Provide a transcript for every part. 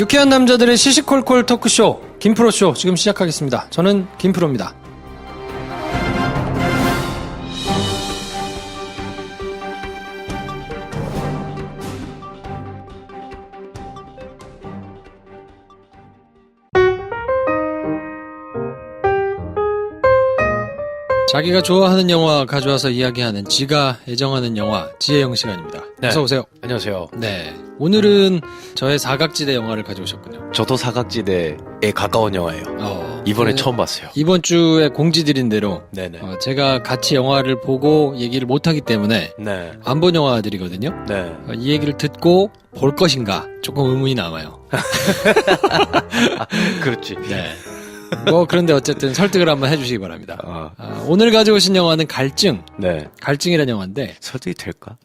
유쾌한 남자들의 시시콜콜 토크쇼 김프로쇼 지금 시작하겠습니다. 저는 김프로입니다. 자기가 좋아하는 영화 가져와서 이야기하는 지가 애정하는 영화 지혜영 시간입니다. 네. 어서 오세요. 안녕하세요. 네, 오늘은 저의 사각지대 영화를 가져오셨군요. 저도 사각지대에 가까운 영화예요. 이번에 처음 봤어요. 이번 주에 공지 드린 대로 네네. 제가 같이 영화를 보고 얘기를 못하기 때문에 네. 안 본 영화들이거든요. 네. 이 얘기를 듣고 볼 것인가 조금 의문이 남아요. 그렇지. 네. 뭐 그런데 어쨌든 설득을 한번 해주시기 바랍니다. 아. 오늘 가져오신 영화는 갈증. 네. 갈증이라는 영화인데 설득이 될까?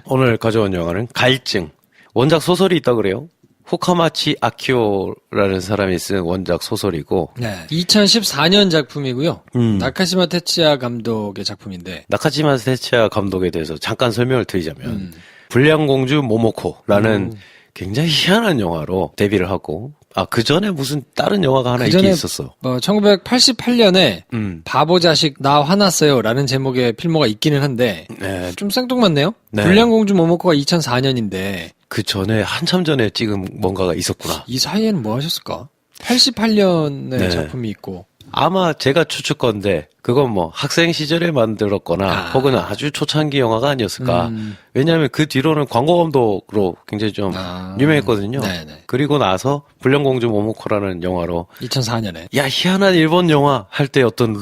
오늘 가져온 영화는 갈증. 원작 소설이 있다 그래요? 후카마치 아키오라는 사람이 쓴 원작 소설이고 2014년 작품이고요. 음. 나카시마 테츠야 감독의 작품인데 나카지마 테츠야 감독에 대해서 잠깐 설명을 드리자면 불량공주 모모코라는 굉장히 희한한 영화로 데뷔를 하고 그 전에 무슨 다른 영화가 하나 있긴 있었어. 1988년에 음. 바보 자식 나 화났어요 라는 제목의 필모가 있기는 한데 네. 좀 생뚱맞네요. 네. 불량공주 모모코가 2004년인데 그 전에 한참 전에 찍은 뭔가가 있었구나. 이 사이에는 뭐 하셨을까? 88년에 네. 작품이 있고 아마 제가 추측건데 그건 뭐 학생 시절에 만들었거나 혹은 아주 초창기 영화가 아니었을까. 왜냐하면 그 뒤로는 광고 감독으로 굉장히 좀 유명했거든요. 네네. 그리고 나서 불량공주 모모코라는 영화로 2004년에 야 희한한 일본 영화 할 때 어떤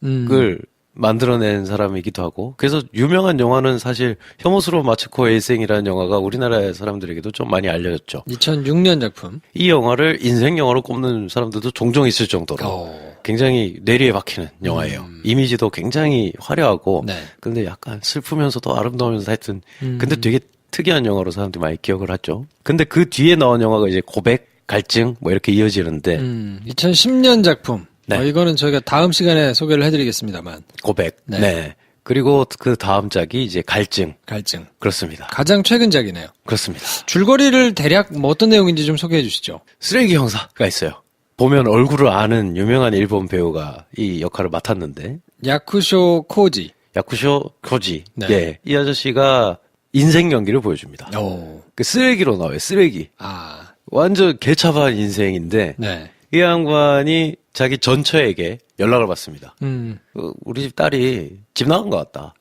룩을 만들어낸 사람이기도 하고 그래서 유명한 영화는 사실 혐오스러운 마츠코 에이생이라는 영화가 우리나라 사람들에게도 좀 많이 알려졌죠. 2006년 작품. 이 영화를 인생 영화로 꼽는 사람들도 종종 있을 정도로 굉장히 뇌리에 박히는 영화예요. 이미지도 굉장히 화려하고 네. 근데 약간 슬프면서도 아름다우면서 하여튼 근데 되게 특이한 영화로 사람들이 많이 기억을 하죠. 근데 그 뒤에 나온 영화가 이제 고백, 갈증 뭐 이렇게 이어지는데 2010년 작품. 네. 이거는 저희가 다음 시간에 소개를 해드리겠습니다만. 고백. 네. 네. 그리고 그 다음 작이 이제 갈증. 갈증. 그렇습니다. 가장 최근작이네요. 그렇습니다. 줄거리를 대략 뭐 어떤 내용인지 좀 소개해 주시죠. 쓰레기 형사가 있어요. 보면 얼굴을 아는 유명한 일본 배우가 이 역할을 맡았는데 야쿠쇼 코지. 야쿠쇼 코지. 네. 예. 이 아저씨가 인생 연기를 보여줍니다. 그 쓰레기로 나와요. 쓰레기. 완전 개차반 인생인데 네. 이 양반이 자기 전처에게 연락을 받습니다. 우리 집 딸이 집 나간 것 같다.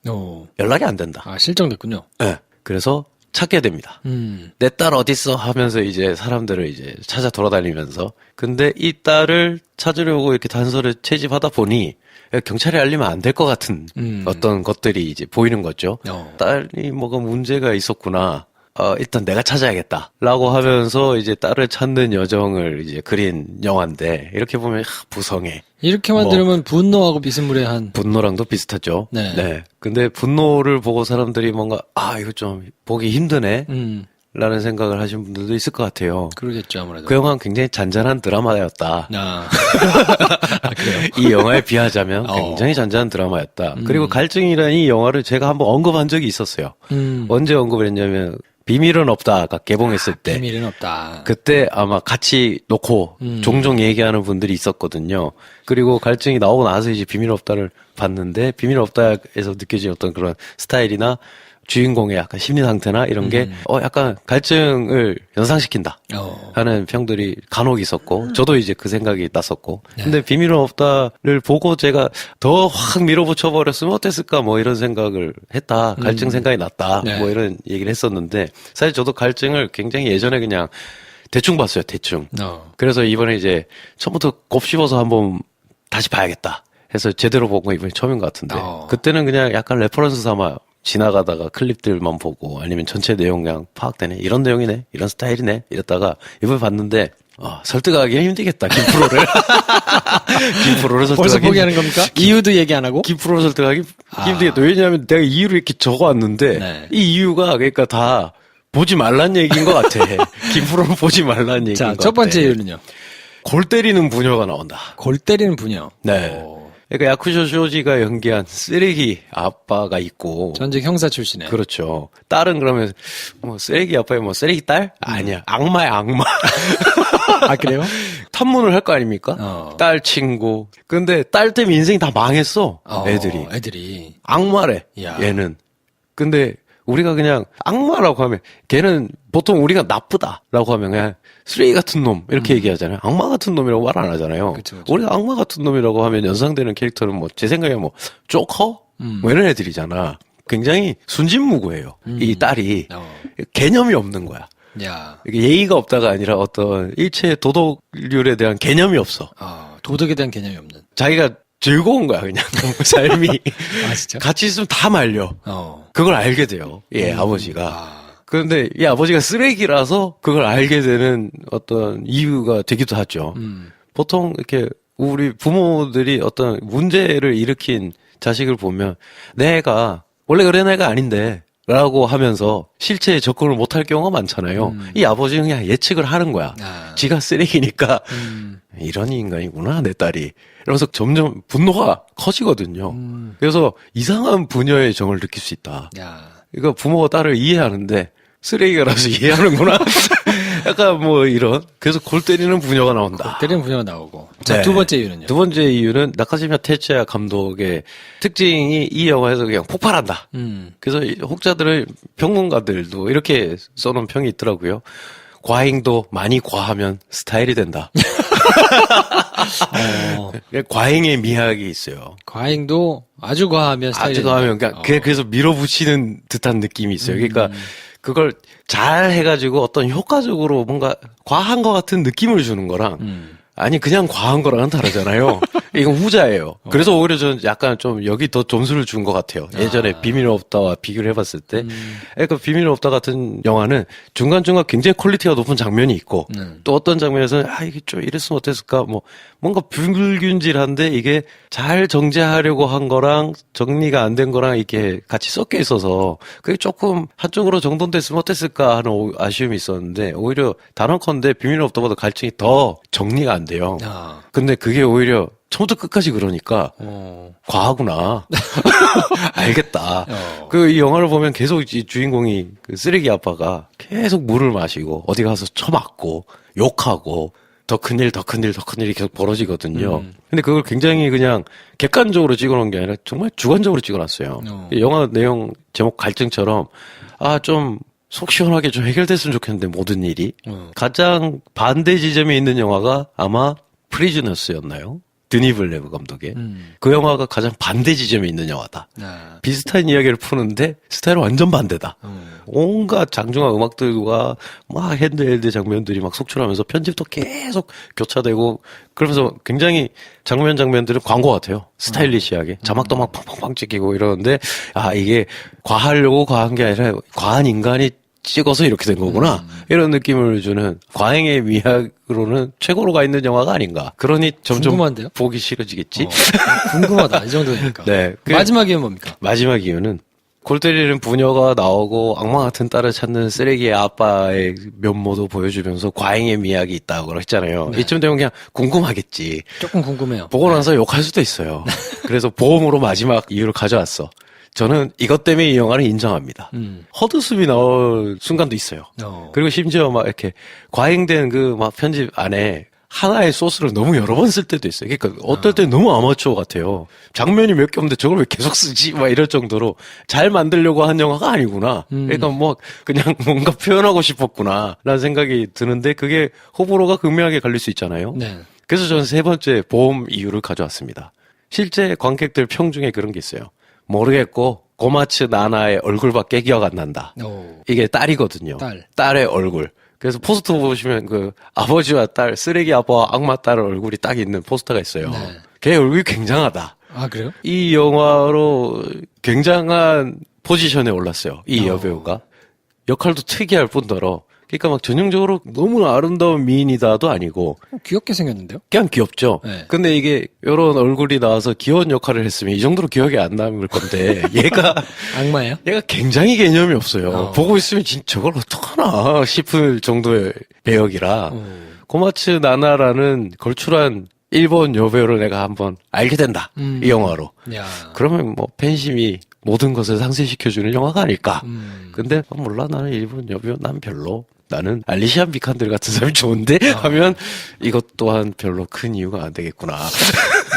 연락이 안 된다. 실종됐군요. 네. 그래서 찾게 됩니다. 내 딸 어딨어? 하면서 이제 사람들을 이제 찾아 돌아다니면서. 근데 이 딸을 찾으려고 이렇게 단서를 채집하다 보니 경찰에 알리면 안 될 것 같은 어떤 것들이 이제 보이는 거죠. 딸이 뭐가 문제가 있었구나. 일단 내가 찾아야겠다. 라고 하면서 이제 딸을 찾는 여정을 이제 그린 영화인데, 이렇게 보면, 부성애. 이렇게만 들으면 분노하고 비스무리한. 분노랑도 비슷하죠. 네. 근데 분노를 보고 사람들이 뭔가, 이거 좀 보기 힘드네. 라는 생각을 하신 분들도 있을 것 같아요. 그러겠죠, 아무래도. 그 영화는 굉장히 잔잔한 드라마였다. 그래요? 이 영화에 비하자면 굉장히 잔잔한 드라마였다. 그리고 갈증이라는 이 영화를 제가 한번 언급한 적이 있었어요. 언제 언급을 했냐면, 비밀은 없다가 개봉했을 때. 비밀은 없다. 그때 아마 같이 놓고 종종 얘기하는 분들이 있었거든요. 그리고 갈증이 나오고 나서 이제 비밀 없다를 봤는데 비밀 없다에서 느껴진 어떤 그런 스타일이나 주인공의 약간 심리 상태나 이런 게 약간 갈증을 연상시킨다 하는 평들이 간혹 있었고 저도 이제 그 생각이 났었고 근데 비밀은 없다를 보고 제가 더 확 밀어붙여 버렸으면 어땠을까 뭐 이런 생각을 했다. 갈증 생각이 났다. 뭐 이런 얘기를 했었는데 사실 저도 갈증을 굉장히 예전에 그냥 대충 봤어요. 대충. 그래서 이번에 이제 처음부터 곱씹어서 한번 다시 봐야겠다 해서 제대로 본 건 이번이 처음인 것 같은데 그때는 그냥 약간 레퍼런스 삼아 지나가다가 클립들만 보고 아니면 전체 내용 그냥 파악되네. 이런 내용이네. 이런 스타일이네. 이랬다가 이번에 봤는데 설득하기는 힘들겠다. 김프로를. 김프로를 설득하기. 벌써 포기하는 겁니까? 이유도 얘기 안 하고? 김프로를 설득하기 힘들겠다. 왜냐하면 내가 이유를 이렇게 적어왔는데 이 이유가 그러니까 다 보지 말란 얘기인 것 같아. 김프로를 보지 말란 얘기인 것 같아. 자, 첫 번째 이유는요? 골 때리는 부녀가 나온다. 골 때리는 부녀. 네. 그러니까 야쿠쇼 쇼지가 연기한 쓰레기 아빠가 있고 전직 형사 출신에. 그렇죠. 딸은 그러면 뭐 쓰레기 아빠의 뭐 쓰레기 딸? 아니야. 악마야, 악마. 아, 그래요? 탐문을 할 거 아닙니까? 딸 친구. 근데 딸 때문에 인생이 다 망했어. 애들이. 악마래. 야. 얘는. 근데 우리가 그냥 악마라고 하면 걔는 보통 우리가 나쁘다라고 하면 그냥 쓰레기 같은 놈 이렇게 얘기하잖아요. 악마 같은 놈이라고 말 안 하잖아요. 그쵸. 우리가 악마 같은 놈이라고 하면 연상되는 캐릭터는 뭐 제 생각에 뭐 조커 뭐 이런 애들이잖아. 굉장히 순진무구해요. 이 딸이 개념이 없는 거야. 야. 이게 예의가 없다가 아니라 어떤 일체의 도덕률에 대한 개념이 없어. 도덕에 대한 개념이 없는. 자기가 즐거운 거야, 그냥. 삶이. 아, 진짜? 같이 있으면 다 말려. 그걸 알게 돼요. 아버지가. 그런데 이 아버지가 쓰레기라서 그걸 알게 되는 어떤 이유가 되기도 하죠. 보통 이렇게 우리 부모들이 어떤 문제를 일으킨 자식을 보면 내 애가 원래 그런 애가 아닌데 라고 하면서 실체에 접근을 못할 경우가 많잖아요. 이 아버지는 그냥 예측을 하는 거야. 지가 쓰레기니까 이런 인간이구나 내 딸이. 이러면서 점점 분노가 커지거든요. 그래서 이상한 부녀의 정을 느낄 수 있다. 이거 부모가 딸을 이해하는데 쓰레기라서 이해하는구나. 약간 뭐 이런. 그래서 골 때리는 부녀가 나온다. 때리는 부녀가 나오고. 자, 네. 두 번째 이유는요? 두 번째 이유는 나카시마 테츠야 감독의 특징이 이 영화에서 그냥 폭발한다. 그래서 이 혹자들을 평론가들도 이렇게 써놓은 평이 있더라고요. 과잉도 많이 과하면 스타일이 된다. 과잉의 미학이 있어요. 과잉도 아주 과하면 스타일이 아주 과하면 그러니까 그래서 밀어붙이는 듯한 느낌이 있어요. 그러니까 그걸 잘 해가지고 어떤 효과적으로 뭔가 과한 것 같은 느낌을 주는 거랑 아니 그냥 과한 거랑은 다르잖아요. 이건 후자예요. 그래서 오히려 저는 약간 좀 여기 더 점수를 준 것 같아요. 예전에 비밀은 없다와 비교를 해봤을 때. 그러니까 비밀은 없다 같은 영화는 중간중간 굉장히 퀄리티가 높은 장면이 있고 또 어떤 장면에서는 이게 좀 이랬으면 어땠을까 뭐 뭔가 불균질한데 이게 잘 정제하려고 한 거랑 정리가 안 된 거랑 이렇게 같이 섞여 있어서 그게 조금 한쪽으로 정돈됐으면 어땠을까 하는 아쉬움이 있었는데 오히려 단언컨대 비밀은 없다보다 갈증이 더 정리가 안 돼요. 근데 그게 오히려 처음부터 끝까지 그러니까 과하구나. 알겠다. 그 이 영화를 보면 계속 이 주인공이 그 쓰레기 아빠가 계속 물을 마시고 어디 가서 처맞고 욕하고 더 큰일 더 큰일 더 큰일이 계속 벌어지거든요. 근데 그걸 굉장히 그냥 객관적으로 찍어놓은 게 아니라 정말 주관적으로 찍어놨어요. 이 영화 내용 제목 갈증처럼 좀 속 시원하게 좀 해결됐으면 좋겠는데 모든 일이 가장 반대 지점에 있는 영화가 아마 프리즈너스였나요? 드니 블레브 감독의 그 영화가 가장 반대 지점에 있는 영화다. 비슷한 이야기를 푸는데 스타일은 완전 반대다. 온갖 장중한 음악들과 막 핸드헬드 장면들이 막 속출하면서 편집도 계속 교차되고 그러면서 굉장히 장면들은 광고 같아요. 스타일리시하게 자막도 막 팡팡팡 찍히고 이러는데 이게 과하려고 과한 게 아니라 과한 인간이 찍어서 이렇게 된 거구나. 이런 느낌을 주는 과잉의 미학으로는 최고로 가 있는 영화가 아닌가. 그러니 점점 궁금한데요? 보기 싫어지겠지. 궁금하다. 이 정도니까. 네. 마지막 이유는 뭡니까? 마지막 이유는 골 때리는 부녀가 나오고 악마 같은 딸을 찾는 쓰레기의 아빠의 면모도 보여주면서 과잉의 미학이 있다고 했잖아요. 이쯤 되면 그냥 궁금하겠지. 조금 궁금해요. 보고 나서 욕할 수도 있어요. 그래서 보험으로 마지막 이유를 가져왔어. 저는 이것 때문에 이 영화를 인정합니다. 헛웃음이 나올 순간도 있어요. 그리고 심지어 막 이렇게 과잉된 그 막 편집 안에 하나의 소스를 너무 여러 번 쓸 때도 있어요. 그러니까 어떨 때 너무 아마추어 같아요. 장면이 몇 개 없는데 저걸 왜 계속 쓰지? 막 이럴 정도로 잘 만들려고 한 영화가 아니구나. 그러니까 뭐 그냥 뭔가 표현하고 싶었구나 라는 생각이 드는데 그게 호불호가 극명하게 갈릴 수 있잖아요. 네. 그래서 저는 세 번째 보험 이유를 가져왔습니다. 실제 관객들 평 중에 그런 게 있어요. 모르겠고 고마츠 나나의 얼굴밖에 기억 안 난다. 이게 딸이거든요. 딸의 얼굴. 그래서 포스터 보시면 그 아버지와 딸, 쓰레기 아빠와 악마 딸 얼굴이 딱 있는 포스터가 있어요. 걔 얼굴이 굉장하다. 아, 그래요? 이 영화로 굉장한 포지션에 올랐어요. 이 여배우가. 역할도 특이할 뿐더러 그러니까 막 전형적으로 너무 아름다운 미인이다도 아니고 귀엽게 생겼는데요? 그냥 귀엽죠. 네. 근데 이게 이런 얼굴이 나와서 귀여운 역할을 했으면 이 정도로 기억이 안 남을 건데 얘가 악마예요? 얘가 굉장히 개념이 없어요. 보고 있으면 진짜 저걸 어떡하나 싶을 정도의 배역이라 고마츠 나나라는 걸출한 일본 여배우를 내가 한번 알게 된다. 이 영화로. 야. 그러면 뭐 팬심이 모든 것을 상쇄시켜주는 영화가 아닐까. 근데 몰라 나는 일본 여배우 난 별로. 나는 알리시아 비칸들 같은 사람이 좋은데 하면 이것 또한 별로 큰 이유가 안 되겠구나.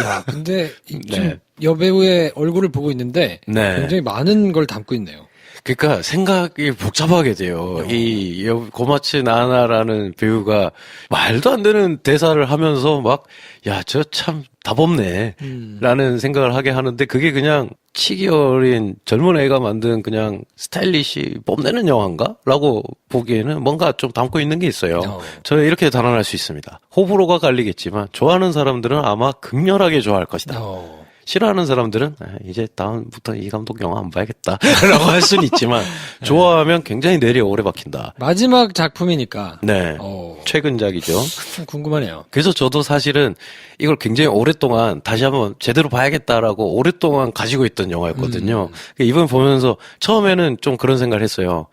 야, 근데 좀 네. 여배우의 얼굴을 보고 있는데 네. 굉장히 많은 걸 담고 있네요. 그러니까 생각이 복잡하게 돼요. 이 고마츠 나나라는 배우가 말도 안 되는 대사를 하면서 막 야, 저 참 답없네 라는 생각을 하게 하는데 그게 그냥 치기 어린 젊은 애가 만든 그냥 스타일리시 뽐내는 영화인가? 라고 보기에는 뭔가 좀 담고 있는 게 있어요. 저는 이렇게 단언할 수 있습니다. 호불호가 갈리겠지만 좋아하는 사람들은 아마 극렬하게 좋아할 것이다. 싫어하는 사람들은 이제 다음부터 이 감독 영화 안 봐야겠다 라고 할 수는 있지만 좋아하면 굉장히 내리 오래 박힌다. 마지막 작품이니까. 네. 최근작이죠. 좀 궁금하네요. 그래서 저도 사실은 이걸 굉장히 오랫동안 다시 한번 제대로 봐야겠다라고 오랫동안 가지고 있던 영화였거든요. 이번 보면서 처음에는 좀 그런 생각을 했어요.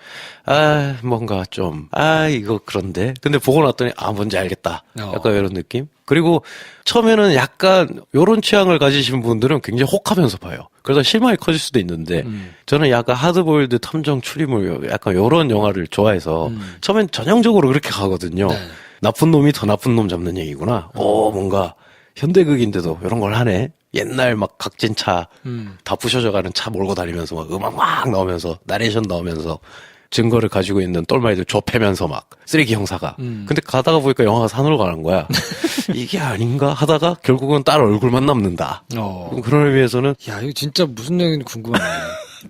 아, 뭔가 좀, 이거 그런데. 근데 보고 났더니, 뭔지 알겠다. 약간 이런 느낌? 그리고 처음에는 약간 요런 취향을 가지신 분들은 굉장히 혹하면서 봐요. 그래서 실망이 커질 수도 있는데 저는 약간 하드보일드 탐정 추리물 약간 요런 영화를 좋아해서 처음엔 전형적으로 그렇게 가거든요. 네. 나쁜 놈이 더 나쁜 놈 잡는 얘기구나. 뭔가 현대극인데도 이런 걸 하네. 옛날 막 각진 차 다 부셔져가는 차 몰고 다니면서 막 음악 막 나오면서 나레이션 나오면서 증거를 가지고 있는 똘마이들 좁혀면서 막 쓰레기 형사가. 근데 가다가 보니까 영화가 산으로 가는 거야. 이게 아닌가 하다가 결국은 딸 얼굴만 남는다. 그런 의미에서는 야, 이거 진짜 무슨 내용인지 궁금하네.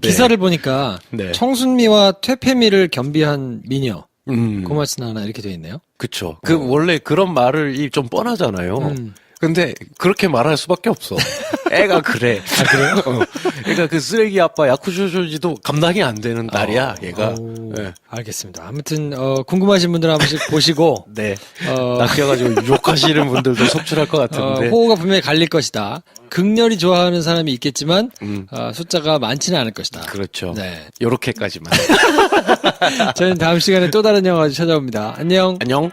기사를 보니까 네. 청순미와 퇴폐미를 겸비한 미녀. 고마츠 나나 이렇게 돼 있네요. 그쵸. 원래 그런 말을 좀 뻔하잖아요. 근데 그렇게 말할 수밖에 없어. 애가 그래. 그래요? 그러니까 그 쓰레기 아빠 야쿠쇼쇼지도 감당이 안 되는 딸이야, 얘가. 네. 알겠습니다. 아무튼 궁금하신 분들 한 번씩 보시고 네. 낚여가지고 욕하시는 분들도 속출할 것 같은데. 호호가 분명히 갈릴 것이다. 극렬히 좋아하는 사람이 있겠지만 숫자가 많지는 않을 것이다. 그렇죠. 네. 요렇게까지만. 저희는 다음 시간에 또 다른 영화로 찾아옵니다. 안녕. 안녕.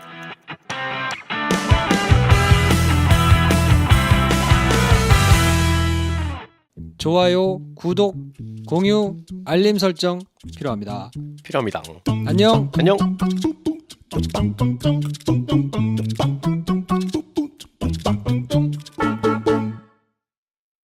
좋아요, 구독, 공유, 알림 설정 필요합니다. 필요합니다. 안녕. 안녕.